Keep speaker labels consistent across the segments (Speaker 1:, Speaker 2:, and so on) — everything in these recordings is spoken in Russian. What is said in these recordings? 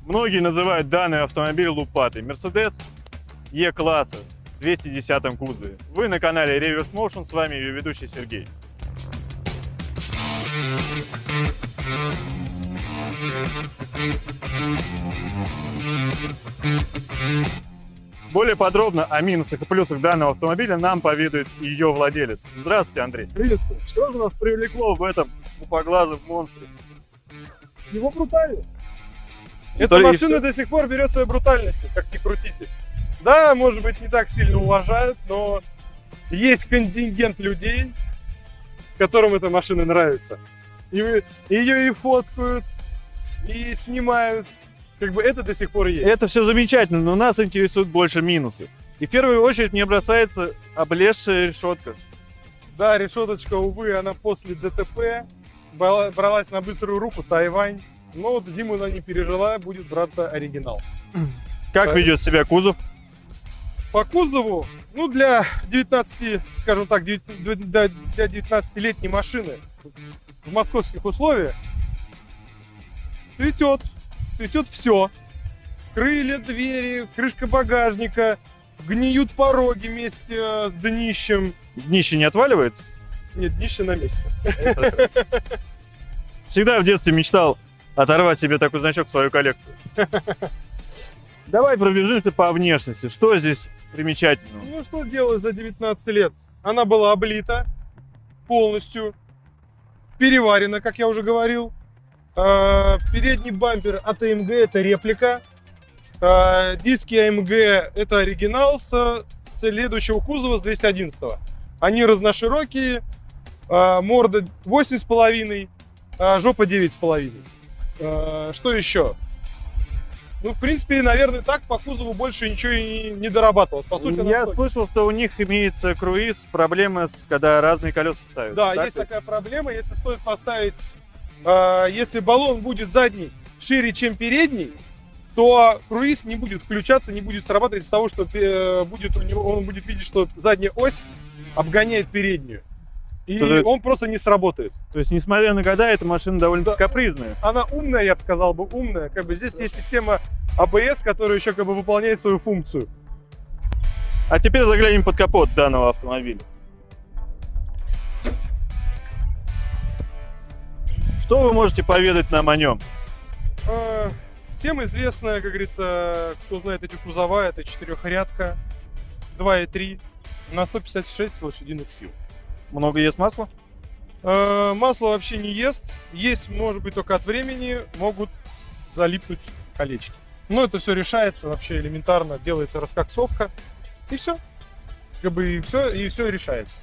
Speaker 1: Многие называют данный автомобиль лупатой. Mercedes E-класса в 210 кузове. Вы на канале Reverse Motion, с вами ее ведущий Сергей. Более подробно о минусах и плюсах данного автомобиля нам поведает ее владелец. Здравствуйте, Андрей.
Speaker 2: Приветствую.
Speaker 1: Что же нас привлекло в этом лупоглазом монстре?
Speaker 2: Его брутальность.
Speaker 1: И
Speaker 2: Эта
Speaker 1: то ли
Speaker 2: машина
Speaker 1: всё.
Speaker 2: до сих пор берет своей брутальностью, как ни крутите. Да, может быть, не так сильно уважают, но есть контингент людей, которым эта машина нравится. И ее и фоткают, и снимают. Как бы это до сих пор есть.
Speaker 1: Это все замечательно, но нас интересуют больше минусы. И в первую очередь мне бросается облезшая решетка.
Speaker 2: Да, решеточка, увы, она после ДТП бралась на быструю руку, Тайвань. Но вот зиму она не пережила, будет браться оригинал.
Speaker 1: Как
Speaker 2: Да.
Speaker 1: ведет себя кузов?
Speaker 2: По кузову, ну, для 19, скажем так, для 19-летней машины в московских условиях цветет все. Крылья, двери, крышка багажника, гниют пороги вместе с днищем.
Speaker 1: Днище не отваливается?
Speaker 2: Нет, днище на месте.
Speaker 1: Всегда в детстве мечтал оторвать себе такой значок в свою коллекцию. Давай пробежимся по внешности. Что здесь примечательного?
Speaker 2: Ну, что делать за 19 лет? Она была облита полностью, переварена, как я уже говорил. Передний бампер от AMG это реплика. Диски AMG это оригинал с следующего кузова, с 211. Они разноширокие, морда 8,5, жопа 9,5. Что еще? Ну, в принципе, наверное, так по кузову больше ничего и не дорабатывалось. По сути,
Speaker 1: Я
Speaker 2: настолько.
Speaker 1: слышал, что у них имеется круиз, проблемы, когда разные колеса ставят.
Speaker 2: Да,
Speaker 1: Так
Speaker 2: есть
Speaker 1: ли?
Speaker 2: такая проблема, если стоит поставить, если баллон будет задний шире, чем передний, то круиз не будет включаться, не будет срабатывать из-за того, что он будет видеть, что задняя ось обгоняет переднюю. И
Speaker 1: То-то-
Speaker 2: он просто не сработает.
Speaker 1: То есть, несмотря на года, эта машина довольно
Speaker 2: Да.
Speaker 1: капризная.
Speaker 2: Она умная, я бы сказал бы, умная. Как бы здесь есть система ABS, которая еще как бы выполняет свою функцию.
Speaker 1: А теперь заглянем под капот данного автомобиля. Что вы можете поведать нам о нем?
Speaker 2: Всем известно, как говорится, кто знает эти кузова, это четырехрядка 2.3 на 156 лошадиных сил.
Speaker 1: Много ест масла?
Speaker 2: Масло вообще не ест. Есть, может быть, только от времени могут залипнуть колечки. Но это все решается вообще элементарно. Делается раскоксовка. И все. Как бы и все решается.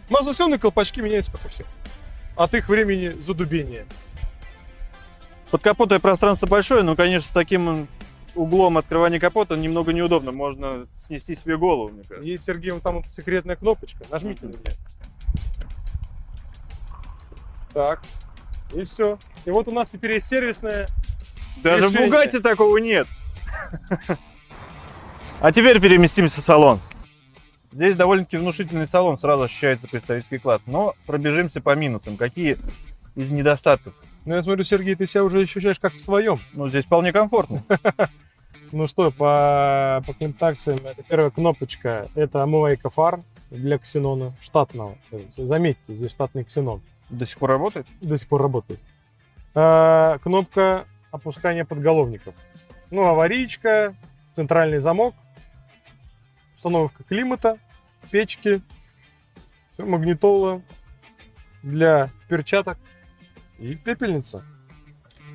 Speaker 2: Маслосъемные колпачки меняются, как у всех. От их времени задубения.
Speaker 1: Подкапотное пространство большое, но, конечно, с таким углом открывания капота немного неудобно. Можно снести себе голову, мне кажется.
Speaker 2: Есть, Сергей, вот там вот секретная кнопочка. Нажмите на нее. Так. И все. И вот у нас теперь есть сервисная.
Speaker 1: Даже в
Speaker 2: решение.
Speaker 1: Бугатти такого нет. А теперь переместимся в салон. Здесь довольно-таки внушительный салон, сразу ощущается представительский класс. Но пробежимся по минусам. Какие из недостатков?
Speaker 2: Ну, я смотрю, Сергей, ты себя уже ощущаешь как в своем.
Speaker 1: Ну, здесь вполне комфортно.
Speaker 2: Ну что, по комплектациям, это первая кнопочка, это омывайка фар для ксенона штатного. Заметьте, здесь штатный ксенон.
Speaker 1: До сих пор работает?
Speaker 2: До сих пор работает. Кнопка опускания подголовников. Ну, аварийка, центральный замок, установка климата, печки, все, магнитола для перчаток и пепельница.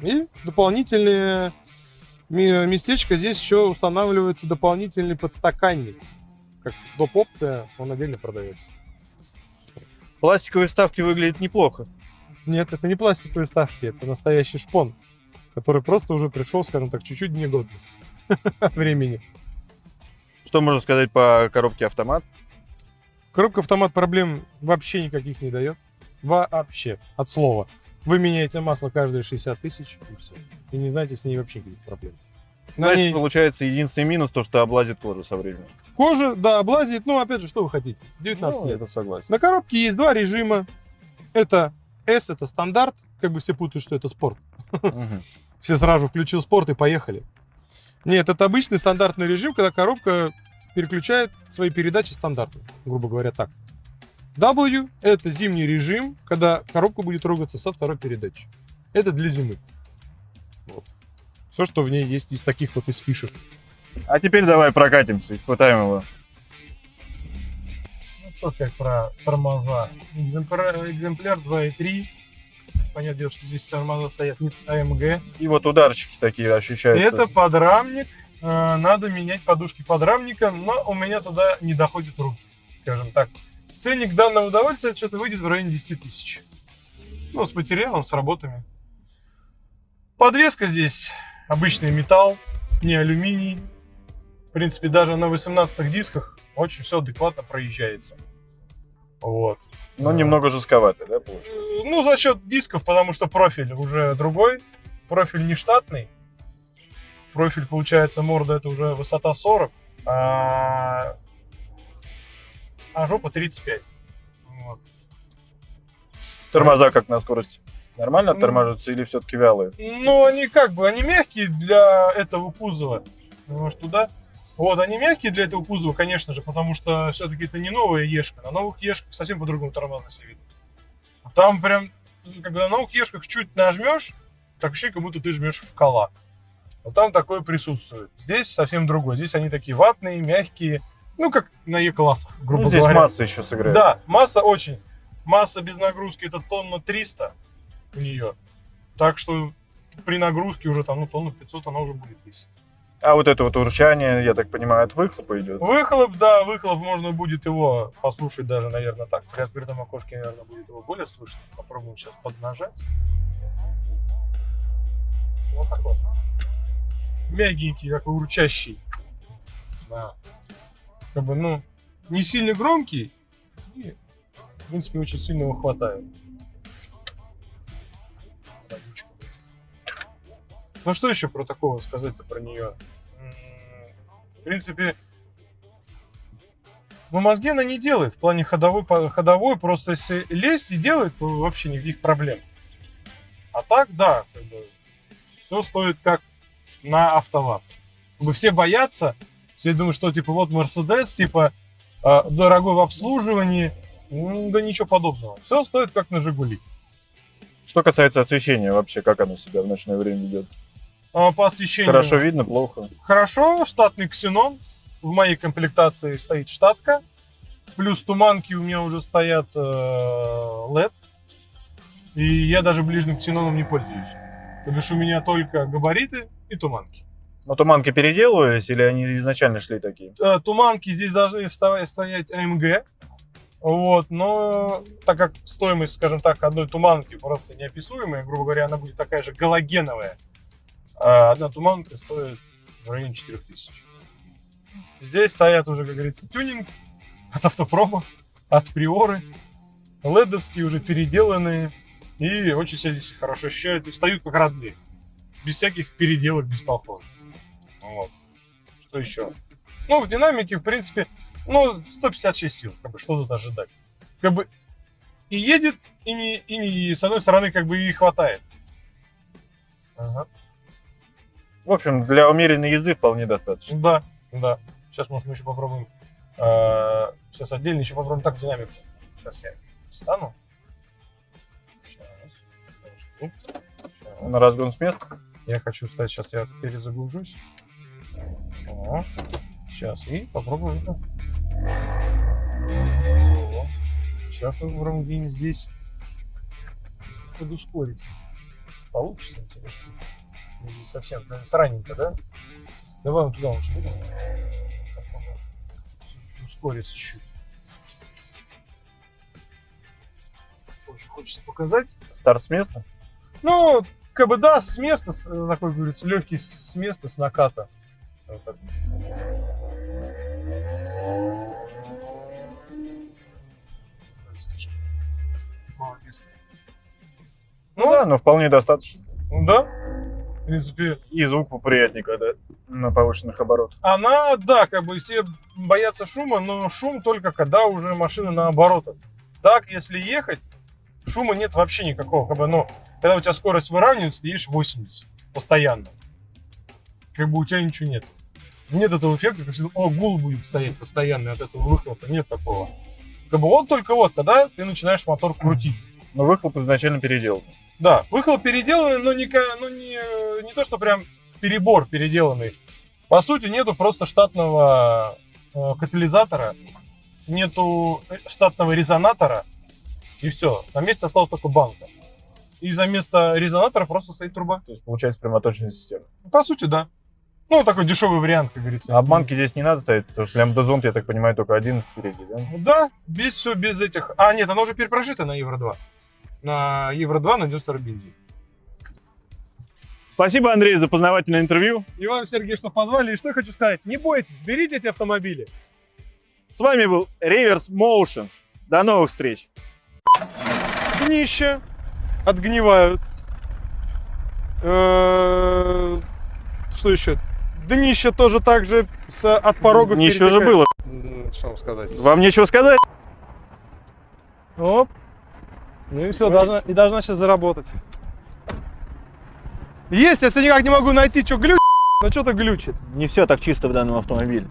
Speaker 2: И дополнительные местечко, здесь еще устанавливается дополнительный подстаканник. Как доп. Опция, он отдельно продается.
Speaker 1: Пластиковые вставки выглядят неплохо.
Speaker 2: Нет, это не пластиковые вставки, это настоящий шпон, который просто уже пришел, скажем так, чуть-чуть в негодность от времени.
Speaker 1: Что можно сказать по коробке автомат?
Speaker 2: Коробка автомат проблем вообще никаких не дает. Вообще, от слова. Вы меняете масло каждые 60 тысяч, и все. И не знаете с ней вообще никаких проблем. На
Speaker 1: Значит,
Speaker 2: ней
Speaker 1: получается, единственный минус то, что облазит кожу со временем.
Speaker 2: кожа, да, облазит. Ну, опять же, что вы хотите? 19
Speaker 1: Ну,
Speaker 2: лет.
Speaker 1: это согласен.
Speaker 2: На коробке есть два режима. Это S, это стандарт. Как бы все путают, что это спорт.
Speaker 1: Мгм.
Speaker 2: Все сразу включил спорт и поехали. Нет, это обычный стандартный режим, когда коробка переключает свои передачи стандартно, грубо говоря, так. W — это зимний режим, когда коробка будет трогаться со второй передачи. Это для зимы. Вот. Все, что в ней есть из таких вот из фишек.
Speaker 1: А теперь давай прокатимся, испытаем его.
Speaker 2: Ну, что сказать про тормоза. Экземпляр 2.3. Понятное дело, что здесь тормоза стоят не AMG.
Speaker 1: И вот ударчики такие ощущаются.
Speaker 2: Это подрамник. Надо менять подушки подрамника, но у меня туда не доходит руки, скажем так. Ценник данного удовольствия что-то выйдет в районе 10 тысяч. Ну, с материалом, с работами. Подвеска здесь обычный металл, не алюминий. В принципе, даже на 18-х дисках очень все адекватно проезжается. Вот.
Speaker 1: Но немного жестковато, да, получается?
Speaker 2: Ну, за счет дисков, потому что профиль уже другой. Профиль не штатный. Профиль, получается, морда — это уже высота 40, а жопа 35. Вот.
Speaker 1: Тормоза как на скорости? Нормально торможатся или все-таки вялые?
Speaker 2: Ну, они как бы, они мягкие для этого кузова. Потому что туда... Вот, они мягкие для этого кузова, конечно же, потому что все-таки это не новая Ешка. На новых Ешках совсем по-другому тормоза себя ведут. Там прям, когда на новых Ешках чуть нажмешь, так ощущение, как будто ты жмешь в кола. Вот там такое присутствует. Здесь совсем другое. Здесь они такие ватные, мягкие. Ну, как на Е-классах, грубо
Speaker 1: здесь
Speaker 2: говоря.
Speaker 1: масса еще сыграет.
Speaker 2: Да, масса очень. Масса без нагрузки — это тонна 300 у нее. Так что при нагрузке уже там, ну, тонну 500 она уже будет весить.
Speaker 1: А вот это вот урчание, я так понимаю, от выхлопа идет?
Speaker 2: Выхлоп, да, выхлоп, можно будет его послушать даже, наверное, так. При открытом окошке, наверное, будет его более слышно. Попробуем сейчас поднажать. Вот такой. Мягенький, такой урчащий. Да. Как бы, ну, не сильно громкий. И, в принципе, очень сильно его хватает. Ну, что еще про такого сказать-то про нее? В принципе, ну, мозги она не делает. В плане ходовой, просто если лезть и делает, то вообще никаких проблем. А так, да, как бы, все стоит как на АвтоВАЗ. Как бы все боятся, все думают, что типа вот Мерседес, типа дорогой в обслуживании. Да ничего подобного. Все стоит как на Жигули.
Speaker 1: Что касается освещения вообще, как оно себя в ночное время ведет?
Speaker 2: По освещению...
Speaker 1: Хорошо видно, плохо?
Speaker 2: Хорошо, штатный ксенон. В моей комплектации стоит штатка. Плюс туманки у меня уже стоят LED. И я даже ближним ксеноном не пользуюсь. То бишь у меня только габариты и туманки.
Speaker 1: Но туманки переделывались или они изначально шли такие?
Speaker 2: Туманки здесь должны стоять AMG. Вот, но так как стоимость, скажем так, одной туманки просто неописуемая, грубо говоря, она будет такая же галогеновая. Одна туманка стоит в районе 4000. Здесь стоят уже, как говорится, тюнинг от автопрома, от приоры. Ледовские уже переделанные. И очень себя здесь хорошо ощущают. И встают как родные. Без всяких переделок, без колхоза. Вот. Что еще? Ну, в динамике, в принципе, ну, 156 сил. Как бы, что тут ожидать? Как бы и едет, и не, с одной стороны, как бы и хватает. Ага.
Speaker 1: В общем, для умеренной езды вполне достаточно.
Speaker 2: Да, да. Сейчас, может, мы еще попробуем. Сейчас отдельно еще попробуем так динамику. Сейчас я встану. Сейчас.
Speaker 1: На разгон с места?
Speaker 2: Я хочу стать. Сейчас я перезагружусь. О, сейчас. И попробуем это. Сейчас мы попробуем здесь подускориться. Получится, интересно. Здесь совсем раненько, да? Давай вот туда лучше будем. Ускориться чуть-чуть. Что очень хочется показать.
Speaker 1: Старт с места?
Speaker 2: Ну, как бы да, с места, такой, говорится, легкий с места, с наката. Вот так. Молодец.
Speaker 1: Ну да, но вполне достаточно.
Speaker 2: Да. В принципе,
Speaker 1: и звук поприятнее, когда на повышенных оборотах.
Speaker 2: Она, да, как бы все боятся шума, но шум только когда уже машина на оборотах. Так, если ехать, шума нет вообще никакого. Как бы, ну, когда у тебя скорость выравнивается, ты едешь 80. постоянно, как бы у тебя ничего нет. Нет этого эффекта, как всегда, гул будет стоять постоянно от этого выхлопа, нет такого. Как бы он только вот, когда ты начинаешь мотор крутить.
Speaker 1: Но выхлоп изначально переделан.
Speaker 2: Да, выхлоп переделанный, но не то, что прям перебор переделанный. По сути, нету просто штатного катализатора, нету штатного резонатора, и все. На месте осталась только банка. И за место резонатора просто стоит труба.
Speaker 1: То есть получается прямоточная система.
Speaker 2: По сути, да. Ну, такой дешевый вариант, как говорится.
Speaker 1: Обманки здесь не надо ставить, потому что лямбда-зонд, я так понимаю, только один впереди, да?
Speaker 2: Да, без этих... А, нет, она уже перепрошита на Евро-2. На Евро-2 на 92 бензин.
Speaker 1: Спасибо, Андрей, за познавательное интервью.
Speaker 2: И вам, Сергей, что позвали. И что я хочу сказать. Не бойтесь, берите эти автомобили.
Speaker 1: С вами был Reverse Motion. До новых встреч.
Speaker 2: Днище отгнивают. Что еще? Днище тоже так же от порога.
Speaker 1: Ничего же было.
Speaker 2: Что вам сказать?
Speaker 1: Вам нечего сказать?
Speaker 2: Оп. Ну и все, должна сейчас заработать. Есть, я все никак не могу найти, что глючит, но что-то глючит.
Speaker 1: Не все так чисто в данном автомобиле.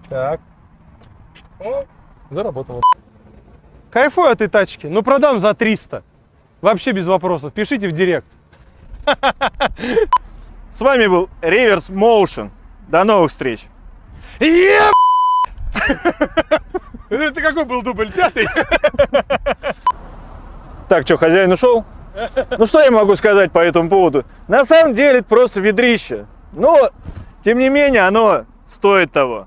Speaker 2: Так. О, заработало. Кайфую от этой тачки. Ну, продам за 300. Вообще без вопросов. Пишите в директ.
Speaker 1: С вами был Reverse Motion. До новых встреч.
Speaker 2: Это какой был дубль? 5-й?
Speaker 1: Так, что, хозяин ушел? Ну, что я могу сказать по этому поводу? На самом деле, это просто ведрище. Но, тем не менее, оно стоит того.